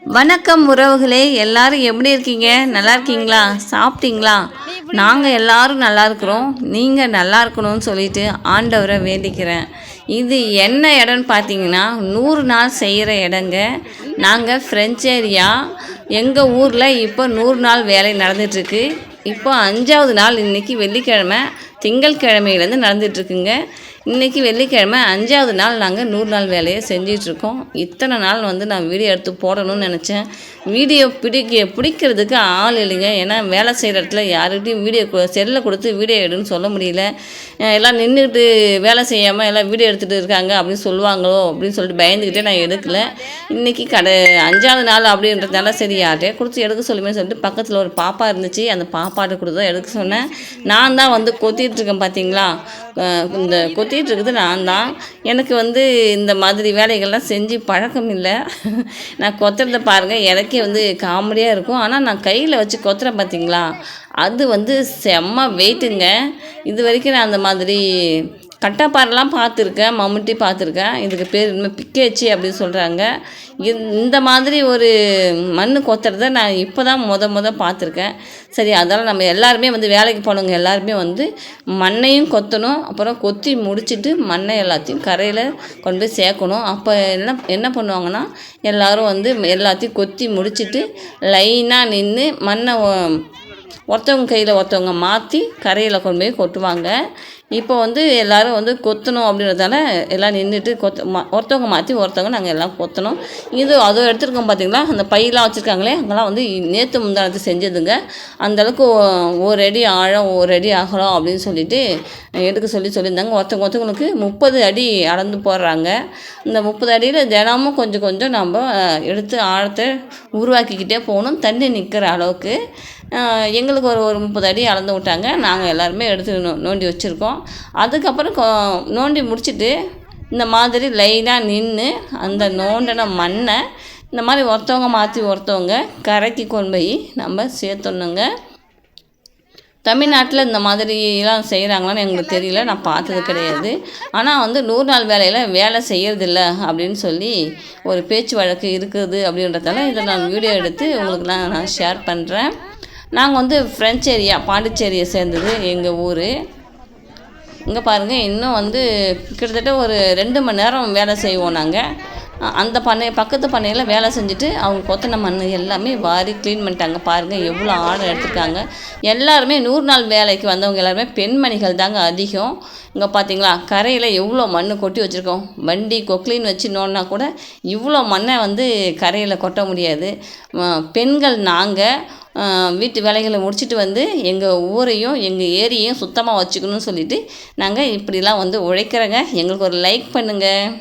வணக்கம் உறவுகளே, எல்லாரும் எப்படி இருக்கீங்க? நல்லா இருக்கீங்களா? சாப்பிட்டீங்களா? நாங்கள் எல்லாரும் நல்லா இருக்கிறோம். நீங்கள் நல்லா இருக்கணும்னு சொல்லிட்டு ஆண்டவரை வேண்டிக்கிறேன். இது என்ன இடம்னு பார்த்தீங்கன்னா 100 நாள் செய்கிற இடங்க. நாங்கள் ஃப்ரெஞ்ச் ஏரியா. எங்கள் ஊரில் இப்போ 100 நாள் வேலை நடந்துகிட்ருக்கு. இப்போ 5வது நாள். இன்றைக்கி வெள்ளிக்கிழமை, திங்கட்கிழமையிலேருந்து நடந்துகிட்ருக்குங்க. இன்றைக்கி வெள்ளிக்கிழமை 5வது நாள் நாங்கள் 100 நாள் வேலையை செஞ்சிட்ருக்கோம். இத்தனை நாள் நான் வீடியோ எடுத்து போடணும்னு நினச்சேன். வீடியோ பிடிக்கிறதுக்கு ஆள் இல்லைங்க. ஏன்னா வேலை செய்கிற இடத்துல யாருக்கிட்டையும் வீடியோ செல்லில் கொடுத்து வீடியோ எடுன்னு சொல்ல முடியல. எல்லாம் நின்றுக்கிட்டு வேலை செய்யாமல் எல்லாம் வீடியோ எடுத்துகிட்டு இருக்காங்க அப்படின்னு சொல்லுவாங்களோ அப்படின்னு சொல்லிட்டு பயந்துக்கிட்டே நான் எடுக்கலை. இன்றைக்கி 5வது நாள் அப்படின்றதுனால சரி யார்கிட்டே கொடுத்து எடுக்க சொல்லுமே சொல்லிட்டு பக்கத்தில் ஒரு பாப்பா இருந்துச்சு. அந்த பாப்பாட்ட கொடுத்து தான் எடுக்க சொன்னேன். நான் தான் கொத்திகிட்ருக்கேன் பார்த்தீங்களா. இந்த கொத்திகிட்டு இருக்குது நான் தான். எனக்கு இந்த மாதிரி வேலைகள்லாம் செஞ்சு பழக்கம் இல்லை. நான் கொத்துறத பாருங்கள், எனக்கே காமெடியாக இருக்கும். ஆனால் நான் கையில் வச்சு கொத்துறேன் பார்த்தீங்களா, அது செம்ம வெயிட்டுங்க. இது வரைக்கும் நான் அந்த மாதிரி கட்டப்பாறைலாம் பார்த்துருக்கேன், மம்முட்டி பார்த்துருக்கேன். இதுக்கு பேர் இன்னும் பிக்கேச்சி அப்படின்னு சொல்கிறாங்க. இந்த மாதிரி ஒரு மண் கொத்துறத நான் இப்போ தான் முத பார்த்துருக்கேன். சரி, அதனால் நம்ம எல்லாருமே வேலைக்கு போனவங்க எல்லாருமே மண்ணையும் கொத்தணும். அப்புறம் கொத்தி முடிச்சுட்டு மண்ணை எல்லாத்தையும் கரையில் கொண்டு போய் சேர்க்கணும். அப்போ என்ன பண்ணுவாங்கன்னா எல்லோரும் எல்லாத்தையும் கொத்தி முடிச்சுட்டு லைனாக நின்று மண்ணை ஒருத்தவங்க கையில் ஒருத்தவங்க மாற்றி கரையில் கொண்டு போய் கொட்டுவாங்க. இப்போ எல்லோரும் கொத்தணும் அப்படின்றதால எல்லாம் நின்றுட்டு ஒருத்தவங்க மாற்றி ஒருத்தவங்க நாங்கள் எல்லாம் கொத்தணும். அதை எடுத்துருக்கோம் பார்த்தீங்களா. அந்த பையெலாம் வச்சுருக்காங்களே, அங்கெல்லாம் நேற்று முந்தானத்து செஞ்சதுங்க. அந்தளவுக்கு 1 அடி ஆழம் 1 அடி அகலம் அப்படின்னு சொல்லிட்டு எடுக்க சொல்லியிருந்தாங்க. ஒருத்தவங்களுக்கு 30 அடி அளந்து போடுறாங்க. இந்த 30 அடியில் தினமும் கொஞ்சம் நம்ம எடுத்து ஆழத்தை உருவாக்கிக்கிட்டே போகணும், தண்ணி நிற்கிற அளவுக்கு. எங்களுக்கு ஒரு 30 அடி அளந்து விட்டாங்க. நாங்கள் எல்லாருமே எடுத்து நோண்டி வச்சுருக்கோம். அதுக்கப்புறம் நோண்டி முடிச்சுட்டு இந்த மாதிரி லைனாக நின்று அந்த நோண்டின மண்ணை இந்த மாதிரி ஒருத்தவங்க மாற்றி ஒருத்தவங்க கரைக்கு கொண்டு போய் நம்ம சேர்த்துடணுங்க. தமிழ்நாட்டில் இந்த மாதிரிலாம் செய்கிறாங்களான்னு எங்களுக்கு தெரியல, நான் பார்த்தது கிடையாது. ஆனால் 100 நாள் வேலையில் வேலை செய்கிறதில்ல அப்படின்னு சொல்லி ஒரு பேச்சு வழக்கு இருக்குது. அப்படின்றதால இதை நான் வீடியோ எடுத்து உங்களுக்கு நான் ஷேர் பண்ணுறேன். நாங்கள் ஃப்ரெஞ்ச் ஏரியா, பாண்டிச்சேரியை சேர்ந்தது எங்கள் ஊர். இங்கே பாருங்கள், இன்னும் கிட்டத்தட்ட ஒரு 2 மணி நேரம் வேலை செய்வோம் நாங்கள். அந்த பக்கத்து பண்ணையில் வேலை செஞ்சுட்டு அவங்க கொத்தின மண் எல்லாமே வாரி க்ளீன் பண்ணிட்டாங்க. பாருங்கள் எவ்வளோ ஆழம் எடுத்துருக்காங்க. எல்லாருமே 100 நாள் வேலைக்கு வந்தவங்க எல்லாருமே பெண்மணிகள் தாங்க அதிகம். இங்கே பார்த்தீங்களா, கரையில் எவ்வளோ மண் கொட்டி வச்சுருக்கோம். வண்டி கொக்லின் வச்சு நோன்னா கூட இவ்வளோ மண்ணை கரையில் கொட்ட முடியாது. பெண்கள் நாங்கள் வீட்டு வேலைகளை முடிச்சுட்டு எங்கள் ஊரையும் எங்கள் ஏரியையும் சுத்தமாக வச்சுக்கணும்னு சொல்லிவிட்டு நாங்கள் இப்படிலாம் உழைக்கிறோங்க. எங்களுக்கு ஒரு லைக் பண்ணுங்கள்.